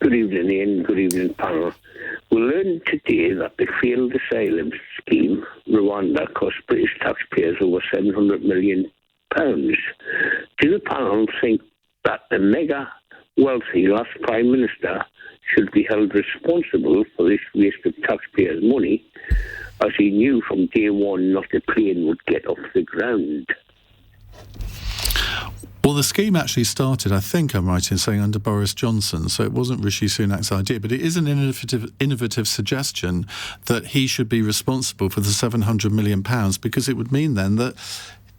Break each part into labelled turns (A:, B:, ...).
A: Good evening, Ian. Good evening, panel. We learned today that the failed asylum scheme, Rwanda, cost British taxpayers over £700 million. Do the panel think that the mega wealthy last Prime Minister should be held responsible for this waste of taxpayers' money, as he knew from day one not a plane would get off the ground?
B: Well, the scheme actually started, I think I'm right in saying, under Boris Johnson, so it wasn't Rishi Sunak's idea, but it is an innovative suggestion that he should be responsible for the £700 million, because it would mean then that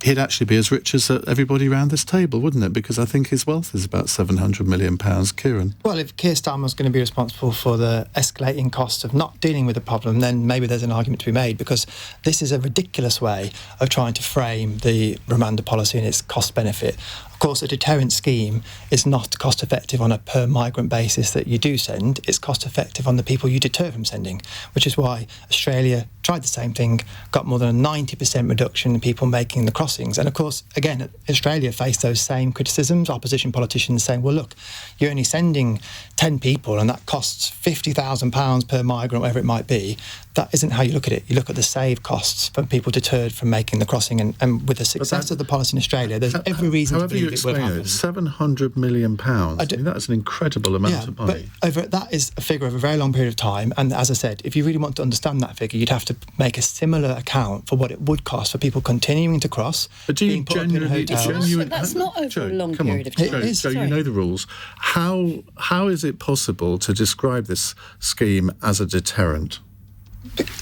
B: he'd actually be as rich as everybody around this table, wouldn't it? Because I think his wealth is about £700 million. Kieran?
C: Well, if Keir Starmer's going to be responsible for the escalating cost of not dealing with the problem, then maybe there's an argument to be made, because this is a ridiculous way of trying to frame the Rwanda policy and its cost-benefit. Of course, a deterrent scheme is not cost-effective on a per-migrant basis that you do send. It's cost-effective on the people you deter from sending, which is why Australia tried the same thing, got more than a 90% reduction in people making the crossings. And of course, again, Australia faced those same criticisms, opposition politicians saying, well, look, you're only sending 10 people and that costs £50,000 per migrant, whatever it might be. That isn't how you look at it. You look at the saved costs from people deterred from making the crossing. And with the success of the policy in Australia, there's every reason to believe it will happen.
B: £700 million. I mean, that's an incredible amount of money.
C: But that is a figure of a very long period of time. And as I said, if you really want to understand that figure, you'd have to make a similar account for what it would cost for people continuing to cross.
B: But do you genuinely...
D: That's not over a long period of time.
B: So you know the rules. How is it possible to describe this scheme as a deterrent?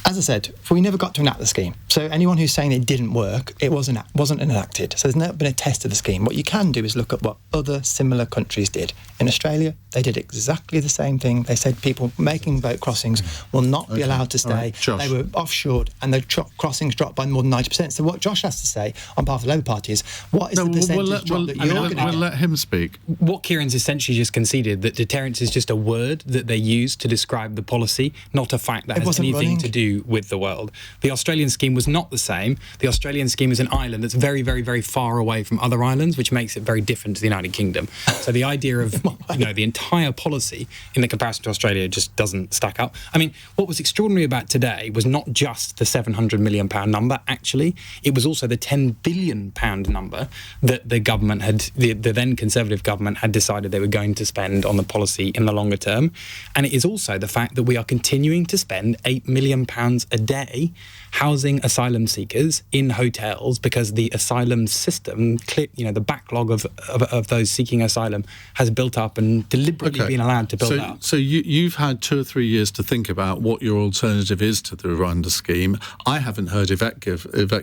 C: As I said, we never got to enact the scheme. So anyone who's saying it didn't work, it wasn't enacted. So there's never been a test of the scheme. What you can do is look at what other similar countries did. In Australia, they did exactly the same thing. They said people making boat crossings will not be allowed to stay. Right. They were offshored and the crossings dropped by more than 90%. So what Josh has to say on behalf of the Labour Party is, what is the percentage drop that you're going to get?
B: We'll let him speak.
E: What Kieran's essentially just conceded, that deterrence is just a word that they use to describe the policy, not a fact that has anything to do with the world. The Australian scheme was not the same. The Australian scheme is an island that's very, very, very far away from other islands, which makes it very different to the United Kingdom. So the idea of the entire policy in the comparison to Australia just doesn't stack up. I mean, what was extraordinary about today was not just the £700 million number, actually. It was also the £10 billion number that the government had, the then Conservative government had decided they were going to spend on the policy in the longer term. And it is also the fact that we are continuing to spend £8 million a day housing asylum seekers in hotels, because the asylum system, the backlog of those seeking asylum has built up and deliberately been allowed to build up.
B: So you've had 2 or 3 years to think about what your alternative is to the Rwanda scheme. I haven't heard Yvette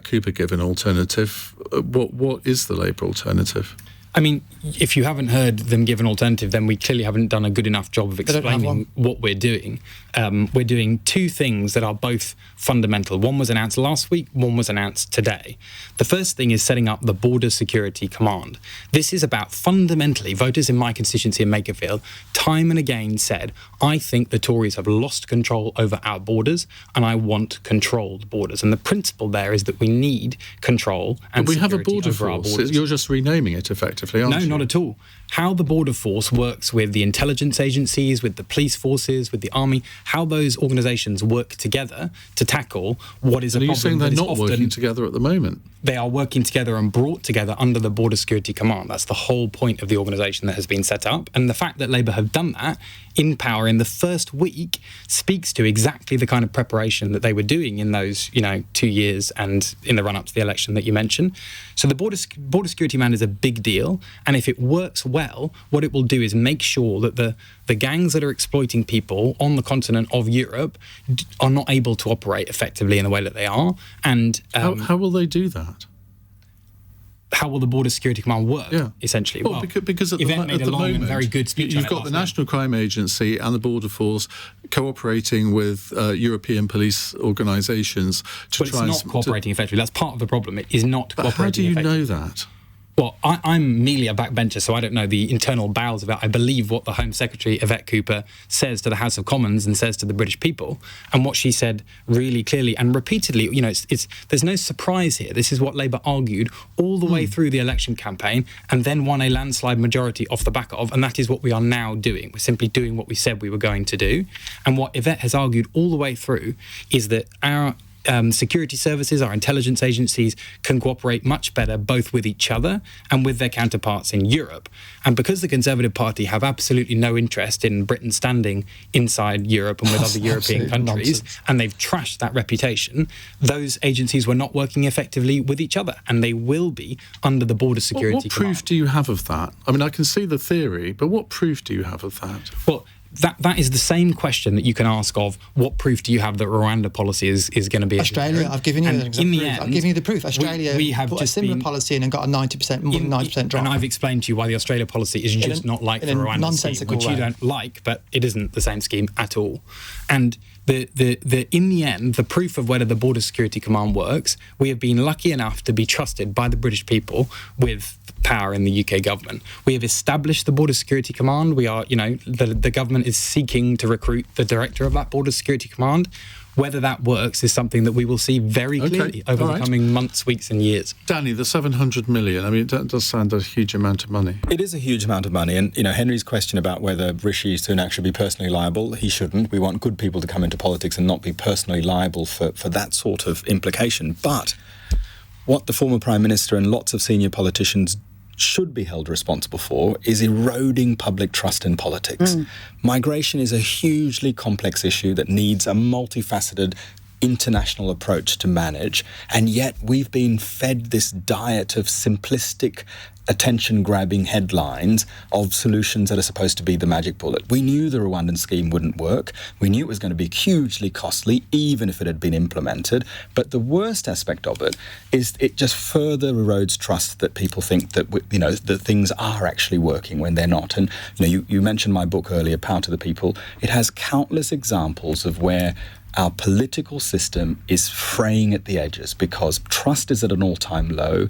B: Cooper give an alternative. What is the Labour alternative?
E: I mean, if you haven't heard them give an alternative, then we clearly haven't done a good enough job of explaining what we're doing. We're doing 2 things that are both fundamental. One was announced last week, one was announced today. The first thing is setting up the Border Security Command. This is about fundamentally, voters in my constituency in Makerfield time and again said, I think the Tories have lost control over our borders and I want controlled borders. And the principle there is that we need control and security over our borders. But we have a border force. You're
B: just renaming it effectively, aren't you?
E: No, not at all. How the border force works with the intelligence agencies, with the police forces, with the army, how those organisations work together to tackle what is a problem.
B: Are you saying they're not working together at the moment?
E: They are working together and brought together under the Border Security Command. That's the whole point of the organisation that has been set up. And the fact that Labour have done that in power in the first week speaks to exactly the kind of preparation that they were doing in those, 2 years and in the run-up to the election that you mentioned. So the Border Security Command is a big deal. And if it works well, what it will do is make sure that the gangs that are exploiting people on the continent of Europe are not able to operate effectively in the way that they are. And
B: how will they do that?
E: How will the Border Security Command work, essentially?
B: Well, because at the moment,
E: and very good speech
B: you've got the National Crime Agency and the Border Force cooperating with European police organisations to try and...
E: But it's not cooperating effectively. That's part of the problem. It is not cooperating effectively.
B: How do you know that?
E: Well, I'm merely a backbencher, so I don't know the internal bowels of it. I believe what the Home Secretary, Yvette Cooper, says to the House of Commons and says to the British people. And what she said really clearly and repeatedly, there's no surprise here. This is what Labour argued all the way through the election campaign and then won a landslide majority off the back of. And that is what we are now doing. We're simply doing what we said we were going to do. And what Yvette has argued all the way through is that our security services, our intelligence agencies can cooperate much better both with each other and with their counterparts in Europe. And because the Conservative Party have absolutely no interest in Britain standing inside Europe and with other European countries, and they've trashed that reputation, those agencies were not working effectively with each other, and they will be under the Border Security Command.
B: What proof do you have of that? I mean, I can see the theory, but what proof do you have of that?
E: Well, that is the same question that you can ask of what proof do you have that Rwanda policy is going to be
C: Australia. I've given you the proof. I've given you the proof. Australia
E: we have
C: put
E: just
C: a similar policy in and got a 90% drop.
E: And I've explained to you why the Australia policy is just not like the Rwanda scheme, which you don't like, but it isn't the same scheme at all. And in the end, the proof of whether the Border Security Command works, we have been lucky enough to be trusted by the British people with power in the UK government. We have established the Border Security Command. We are, the government is seeking to recruit the director of that Border Security Command. Whether that works is something that we will see very clearly over the coming months, weeks and years.
B: Danny, the 700 million, I mean, that does sound a huge amount of money.
F: It is a huge amount of money. And, Henry's question about whether Rishi Sunak should be personally liable, he shouldn't. We want good people to come into politics and not be personally liable for that sort of implication. But what the former Prime Minister and lots of senior politicians should be held responsible for is eroding public trust in politics. Migration is a hugely complex issue that needs a multifaceted international approach to manage, and yet we've been fed this diet of simplistic attention-grabbing headlines of solutions that are supposed to be the magic bullet. We knew the Rwandan scheme wouldn't work. We knew it was going to be hugely costly, even if it had been implemented. But the worst aspect of it is it just further erodes trust that people think that, that things are actually working when they're not. And, you mentioned my book earlier, Power to the People. It has countless examples of where our political system is fraying at the edges because trust is at an all-time low.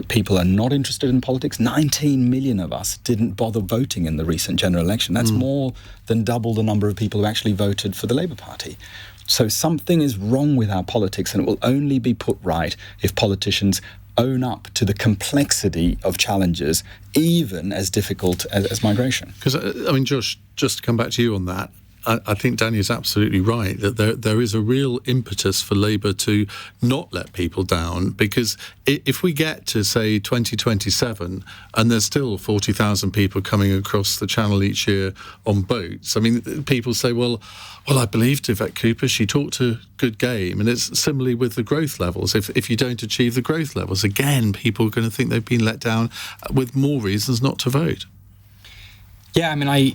F: People are not interested in politics. 19 million of us didn't bother voting in the recent general election. That's more than double the number of people who actually voted for the Labour Party. So something is wrong with our politics, and it will only be put right if politicians own up to the complexity of challenges, even as difficult as migration.
B: Because, Josh, just to come back to you on that, I think Danny is absolutely right that there is a real impetus for Labour to not let people down, because if we get to, say, 2027 and there's still 40,000 people coming across the Channel each year on boats, people say, well, I believed Yvette Cooper, she talked a good game. And it's similarly with the growth levels. If you don't achieve the growth levels, again, people are going to think they've been let down with more reasons not to vote.
E: Yeah, I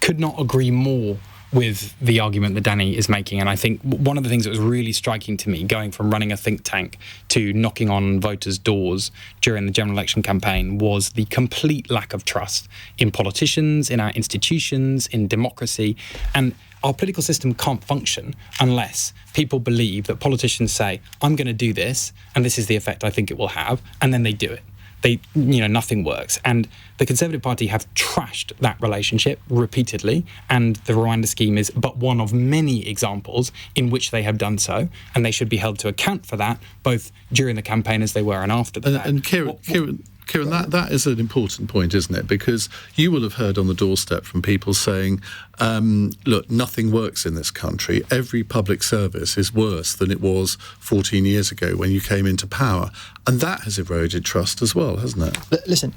E: could not agree more with the argument that Danny is making. And I think one of the things that was really striking to me, going from running a think tank to knocking on voters' doors during the general election campaign, was the complete lack of trust in politicians, in our institutions, in democracy. And our political system can't function unless people believe that politicians say, I'm going to do this, and this is the effect I think it will have, and then they do it. Nothing works. And the Conservative Party have trashed that relationship repeatedly, and the Rwanda scheme is but one of many examples in which they have done so, and they should be held to account for that, both during the campaign as they were and after the fact.
B: And Kieran, that is an important point, isn't it? Because you will have heard on the doorstep from people saying, look, nothing works in this country. Every public service is worse than it was 14 years ago when you came into power. And that has eroded trust as well, hasn't it?
C: Listen,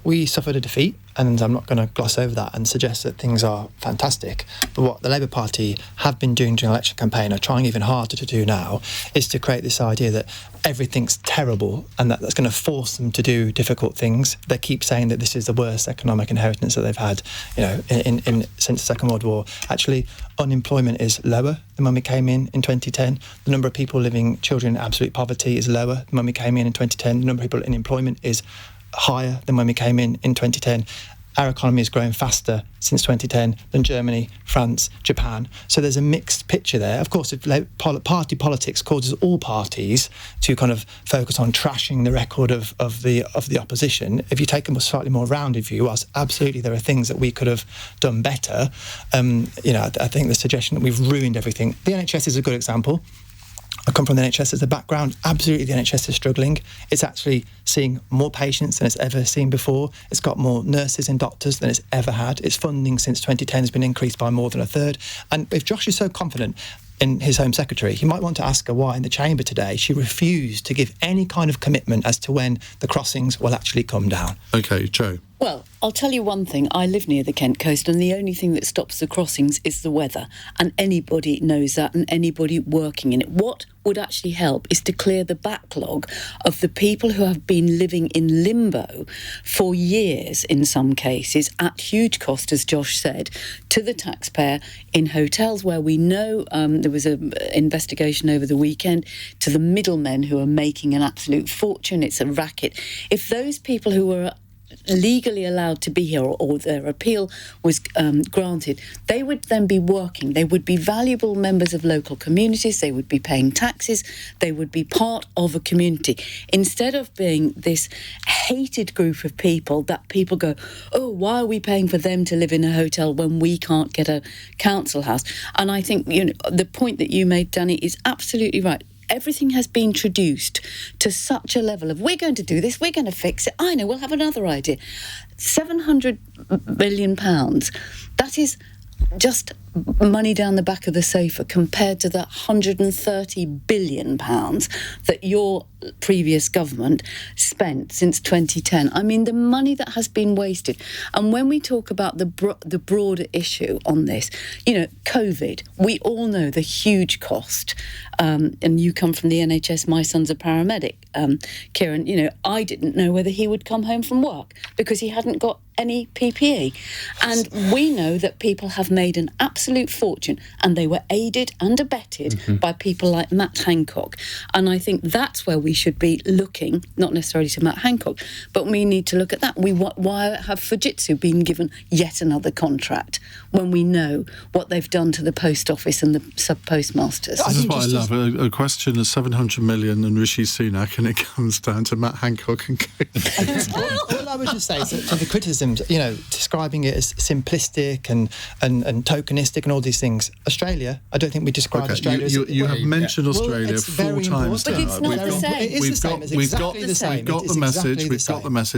C: we suffered a defeat, and I'm not going to gloss over that and suggest that things are fantastic. But what the Labour Party have been doing during the election campaign, are trying even harder to do now, is to create this idea that everything's terrible and that's going to force them to do difficult things. They keep saying that this is the worst economic inheritance that they've had, since the Second World War. Actually, unemployment is lower than when we came in 2010. The number of people living, children in absolute poverty is lower than when we came in 2010. The number of people in employment is higher than when we came in 2010. our economy has grown faster since 2010 than Germany, France, Japan. So there's a mixed picture there. Of course, if party politics causes all parties to kind of focus on trashing the record of the opposition, if you take a slightly more rounded view, whilst absolutely there are things that we could have done better, I think the suggestion that we've ruined everything. The NHS is a good example. I come from the NHS as a background. Absolutely, the NHS is struggling. It's actually seeing more patients than it's ever seen before. It's got more nurses and doctors than it's ever had. Its funding since 2010 has been increased by more than a third. And if Josh is so confident in his Home Secretary, you might want to ask her why in the chamber today she refused to give any kind of commitment as to when the crossings will actually come down.
B: OK, Jo.
D: Well, I'll tell you one thing. I live near the Kent coast, and the only thing that stops the crossings is the weather. And anybody knows that, and anybody working in it. What would actually help is to clear the backlog of the people who have been living in limbo for years, in some cases, at huge cost, as Josh said, to the taxpayer, in hotels where we know there was an investigation over the weekend, to the middlemen who are making an absolute fortune. It's a racket. If those people who were legally allowed to be here, or their appeal was granted, they would then be working. They would be valuable members of local communities. They would be paying taxes. They would be part of a community. Instead of being this hated group of people that people go, oh, why are we paying for them to live in a hotel when we can't get a council house? And I think the point that you made, Danny, is absolutely right. Everything has been traduced to such a level of, we're going to do this, we're going to fix it, I know, we'll have another idea. £700 million, that is just money down the back of the sofa compared to the £130 billion that your previous government spent since 2010. I mean, the money that has been wasted. And when we talk about the broader issue on this, COVID, we all know the huge cost. And you come from the NHS, my son's a paramedic. Kieran, I didn't know whether he would come home from work because he hadn't got any PPE. And we know that people have made an absolute fortune, and they were aided and abetted by people like Matt Hancock. And I think that's where we should be looking, not necessarily to Matt Hancock, but we need to look at that. Why have Fujitsu been given yet another contract when we know what they've done to the post office and the sub-postmasters?
B: This is what I love, a question of 700 million and Rishi Sunak, and it comes down to Matt Hancock and
C: All I would just say is that to the criticisms, describing it as simplistic and tokenistic and all these things, Australia, I don't think we describe Australia as...
B: You have mentioned Australia 4 times now.
D: But it's not the same.
C: It is the same. It's exactly the same.
B: We've got the message.